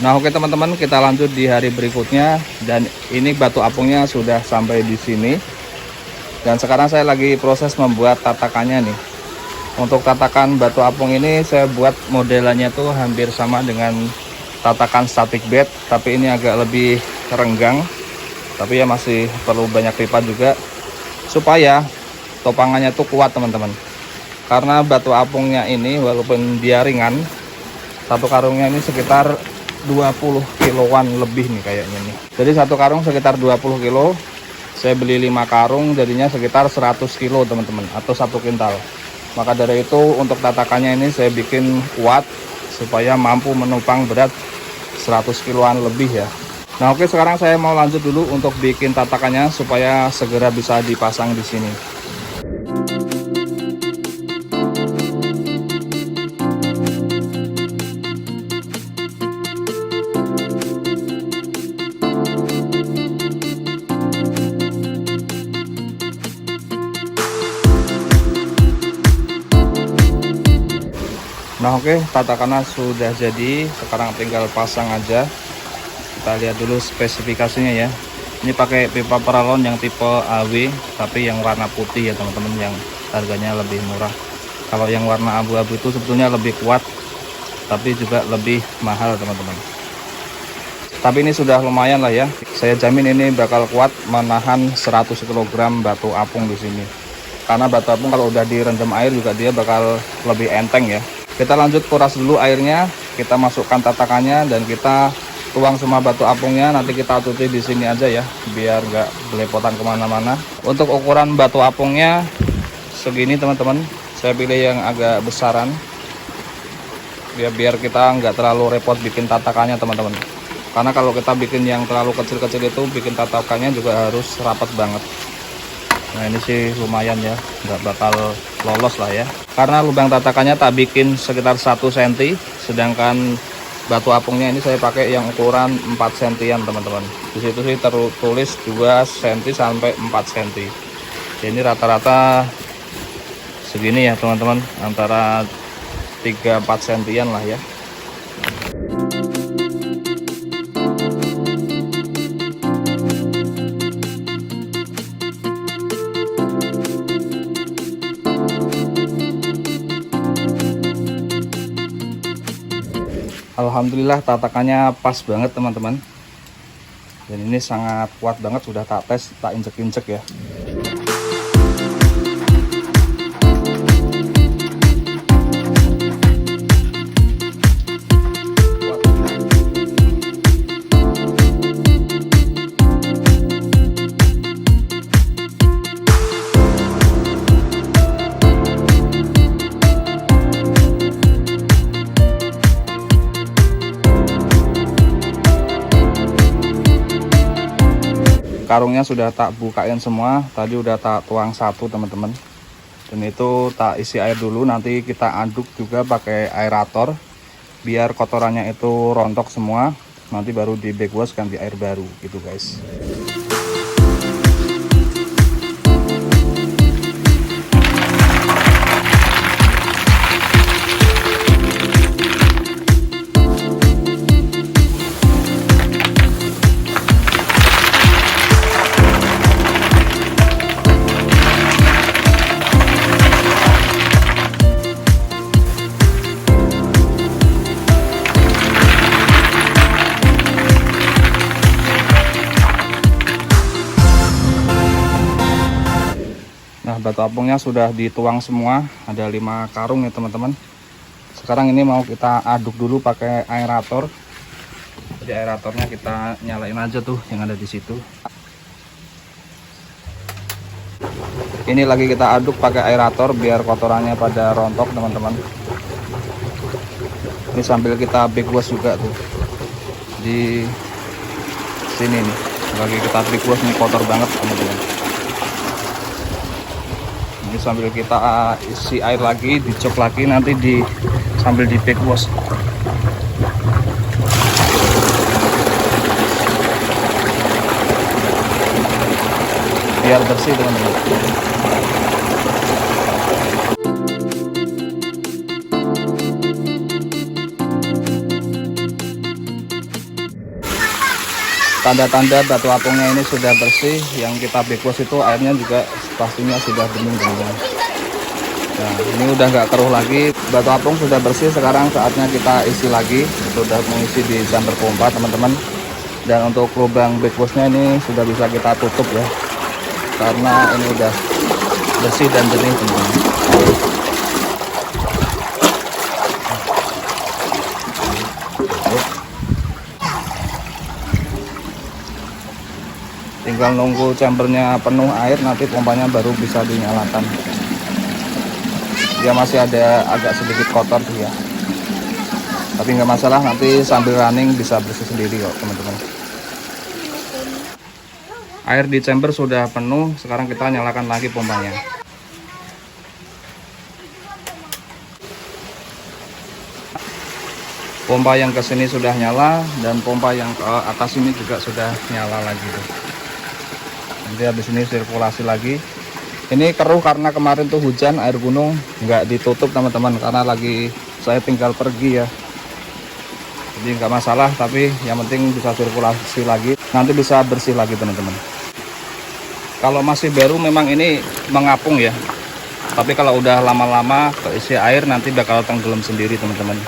Nah oke teman-teman, kita lanjut di hari berikutnya. Dan ini batu apungnya sudah sampai di sini. Dan sekarang saya lagi proses membuat tatakannya nih. Untuk tatakan batu apung ini saya buat modelannya tuh hampir sama dengan tatakan static bed, tapi ini agak lebih renggang. Tapi ya masih perlu banyak lipat juga supaya topangannya tuh kuat teman-teman. Karena batu apungnya ini walaupun dia ringan, satu karungnya ini sekitar 20 kiloan lebih nih kayaknya nih. Jadi satu karung sekitar 20 kilo. Saya beli 5 karung jadinya sekitar 100 kilo teman-teman, atau 1 kintal. Maka dari itu untuk tatakannya ini saya bikin kuat supaya mampu menopang berat 100 kiloan lebih ya. Nah oke, sekarang saya mau lanjut dulu untuk bikin tatakannya supaya segera bisa dipasang di sini. Nah oke, tatakannya sudah jadi, sekarang tinggal pasang aja. Kita lihat dulu spesifikasinya ya. Ini pakai pipa paralon yang tipe AW, tapi yang warna putih ya teman-teman, yang harganya lebih murah. Kalau yang warna abu-abu itu sebetulnya lebih kuat, tapi juga lebih mahal teman-teman. Tapi ini sudah lumayan lah ya. Saya jamin ini bakal kuat menahan 100 kg batu apung di sini. Karena batu apung kalau udah direndam air juga dia bakal lebih enteng ya. Kita lanjut kuras dulu airnya, kita masukkan tatakannya dan kita tuang semua batu apungnya. Nanti kita tutup di sini aja ya, biar nggak belepotan kemana-mana. Untuk ukuran batu apungnya segini teman-teman, saya pilih yang agak besaran, biar kita nggak terlalu repot bikin tatakannya teman-teman. Karena kalau kita bikin yang terlalu kecil-kecil itu bikin tatakannya juga harus rapat banget. Nah ini sih lumayan ya, nggak bakal lolos lah ya. Karena lubang tatakannya tak bikin sekitar 1 cm, sedangkan batu apungnya ini saya pakai yang ukuran 4 cm teman-teman. Di situ sih tertulis 2 cm sampai 4 cm. Ini rata-rata segini ya teman-teman, antara 3-4 cm lah ya. Alhamdulillah tatakannya pas banget teman-teman. Dan ini sangat kuat banget, sudah tak tes, tak injek-injek ya. Karungnya sudah tak bukain semua, tadi udah tak tuang satu teman-teman. Dan itu tak isi air dulu, nanti kita aduk juga pakai aerator biar kotorannya itu rontok semua. Nanti baru di backwash ganti air baru gitu guys. Nah batu apungnya sudah dituang semua, ada 5 karung ya teman-teman. Sekarang ini mau kita aduk dulu pakai aerator. Jadi aeratornya kita nyalain aja tuh yang ada di situ. Ini lagi kita aduk pakai aerator biar kotorannya pada rontok teman-teman. Ini sambil kita backwash juga tuh di sini nih, lagi kita backwash, ini kotor banget teman-teman. Ini sambil kita isi air lagi, dicok lagi, nanti sambil di backwash. Biar bersih teman-teman. tanda-tanda batu apungnya ini sudah bersih. Yang kita backwash itu airnya juga pastinya sudah bening teman-teman. Nah ini udah nggak keruh lagi, batu apung sudah bersih. Sekarang saatnya kita isi lagi, sudah mengisi di chamber pompa teman-teman. Dan untuk lubang backwashnya ini sudah bisa kita tutup ya, karena ini udah bersih dan jernih teman-teman. Tinggal nunggu chambernya penuh air, nanti pompanya baru bisa dinyalakan. Dia masih ada agak sedikit kotor sih ya, tapi nggak masalah, nanti sambil running bisa bersih sendiri kok teman-teman. Air di chamber sudah penuh, sekarang kita nyalakan lagi pompanya. Pompa yang ke sini sudah nyala, dan pompa yang ke atas ini juga sudah nyala lagi tuh. Nanti habis ini sirkulasi lagi. Ini keruh karena kemarin tuh hujan, air gunung nggak ditutup teman-teman, karena lagi saya tinggal pergi ya. Jadi nggak masalah, tapi yang penting bisa sirkulasi lagi, nanti bisa bersih lagi teman-teman. Kalau masih baru memang ini mengapung ya, tapi kalau udah lama-lama keisi air nanti bakal tenggelam sendiri teman-teman.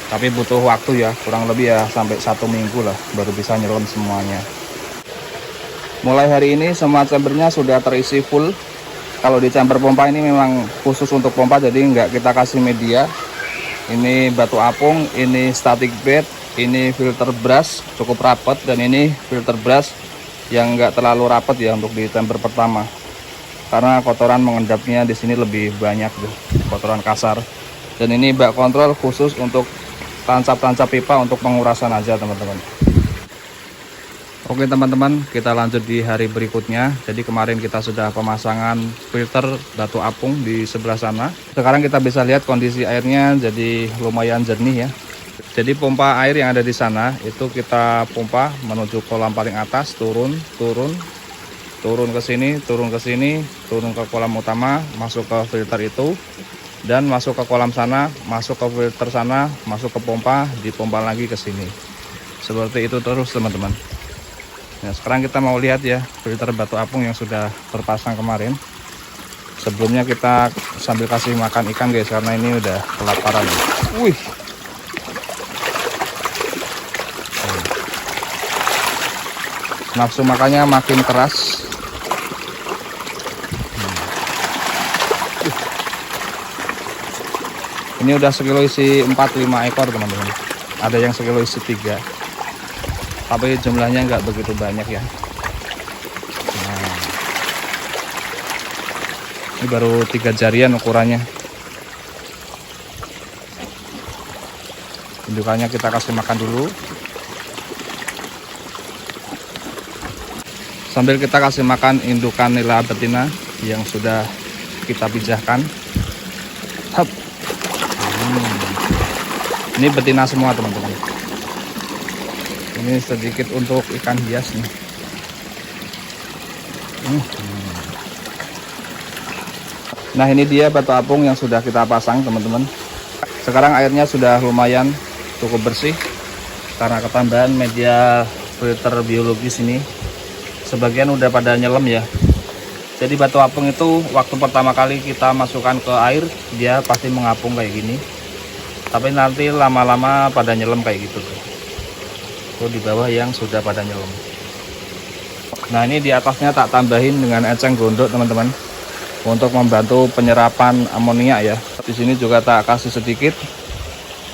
Tapi butuh waktu ya, kurang lebih ya sampai 1 minggu lah baru bisa nyelam semuanya. Mulai hari ini semua chambernya sudah terisi full. Kalau di chamber pompa ini memang khusus untuk pompa, jadi nggak kita kasih media. Ini batu apung, ini static bed, ini filter brush cukup rapat, dan ini filter brush yang nggak terlalu rapat ya untuk di chamber pertama, karena kotoran mengendapnya di sini lebih banyak tuh, kotoran kasar. Dan ini bak kontrol khusus untuk tancap-tancap pipa untuk pengurasan aja teman-teman. Oke teman-teman, kita lanjut di hari berikutnya. Jadi kemarin kita sudah pemasangan filter batu apung di sebelah sana. Sekarang kita bisa lihat kondisi airnya jadi lumayan jernih ya. Jadi pompa air yang ada di sana itu kita pompa menuju kolam paling atas, turun ke sini, turun ke kolam utama, masuk ke filter itu, dan masuk ke kolam sana, masuk ke filter sana, masuk ke pompa, dipompa lagi ke sini. Seperti itu terus teman-teman. Nah, sekarang kita mau lihat ya filter batu apung yang sudah terpasang kemarin. Sebelumnya kita sambil kasih makan ikan guys, karena ini udah kelaparan. Wih. Nafsu makannya makin keras. Ini udah sekilo isi 4-5 ekor teman-teman. Ada yang sekilo isi 3. Tapi jumlahnya nggak begitu banyak ya. Nah, ini baru 3 jarian ukurannya. Indukannya kita kasih makan dulu. Sambil kita kasih makan indukan nila betina yang sudah kita pijahkan. Hup. Ini betina semua teman-teman. Ini sedikit untuk ikan hias nih. Nah ini dia batu apung yang sudah kita pasang teman-teman. Sekarang airnya sudah lumayan cukup bersih karena ketambahan media filter biologis ini. Sebagian udah pada nyelam ya. Jadi batu apung itu waktu pertama kali kita masukkan ke air dia pasti mengapung kayak gini, tapi nanti lama-lama pada nyelam kayak gitu tuh. Tuh di bawah yang sudah pada nyelam. Nah ini di atasnya tak tambahin dengan eceng gondok teman-teman, untuk membantu penyerapan amonia ya. Di sini juga tak kasih sedikit.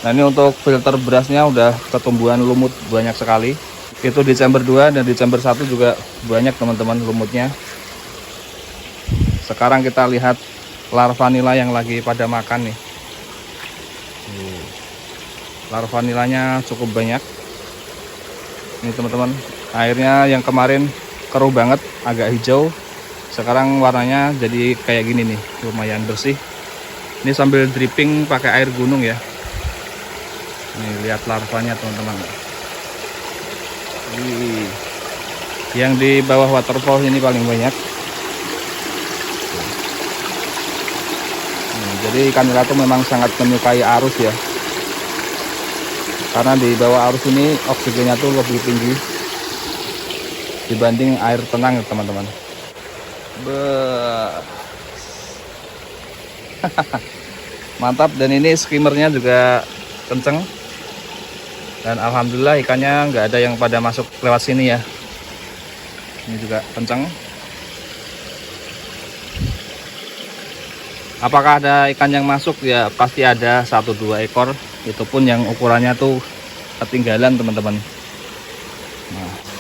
Nah ini untuk filter berasnya udah ketumbuhan lumut banyak sekali. Itu di chamber 2 dan di chamber 1 juga banyak teman-teman lumutnya. Sekarang kita lihat larva nila yang lagi pada makan nih. Larva nilanya cukup banyak. Ini teman-teman, airnya yang kemarin keruh banget, agak hijau. Sekarang warnanya jadi kayak gini nih, lumayan bersih. Ini sambil dripping pakai air gunung ya. Nih lihat larvanya teman-teman. Yang di bawah waterfall ini paling banyak. Jadi ikan nila itu memang sangat menyukai arus ya, karena di bawah arus ini oksigennya tuh lebih tinggi. dibanding air tenang teman-teman. Mantap. Dan ini skimmernya juga kenceng, dan alhamdulillah ikannya nggak ada yang pada masuk lewat sini ya. Ini juga kenceng. Apakah ada ikan yang masuk? Ya pasti ada 1-2 ekor, itu pun yang ukurannya tuh ketinggalan teman-teman.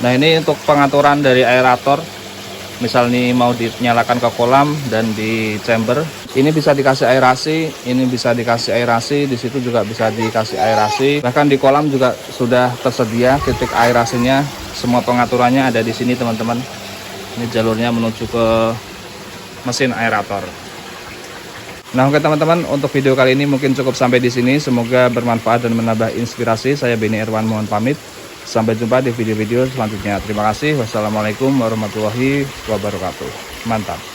Nah ini untuk pengaturan dari aerator. Misal nih mau dinyalakan ke kolam dan di chamber, ini bisa dikasih aerasi, ini bisa dikasih aerasi, di situ juga bisa dikasih aerasi. Bahkan di kolam juga sudah tersedia titik aerasinya. Semua pengaturannya ada di sini teman-teman. Ini jalurnya menuju ke mesin aerator. Nah oke teman-teman, untuk video kali ini mungkin cukup sampai di sini. Semoga bermanfaat dan menambah inspirasi. Saya Benny Irwan mohon pamit. Sampai jumpa di video-video selanjutnya. Terima kasih. Wassalamualaikum warahmatullahi wabarakatuh. Mantap.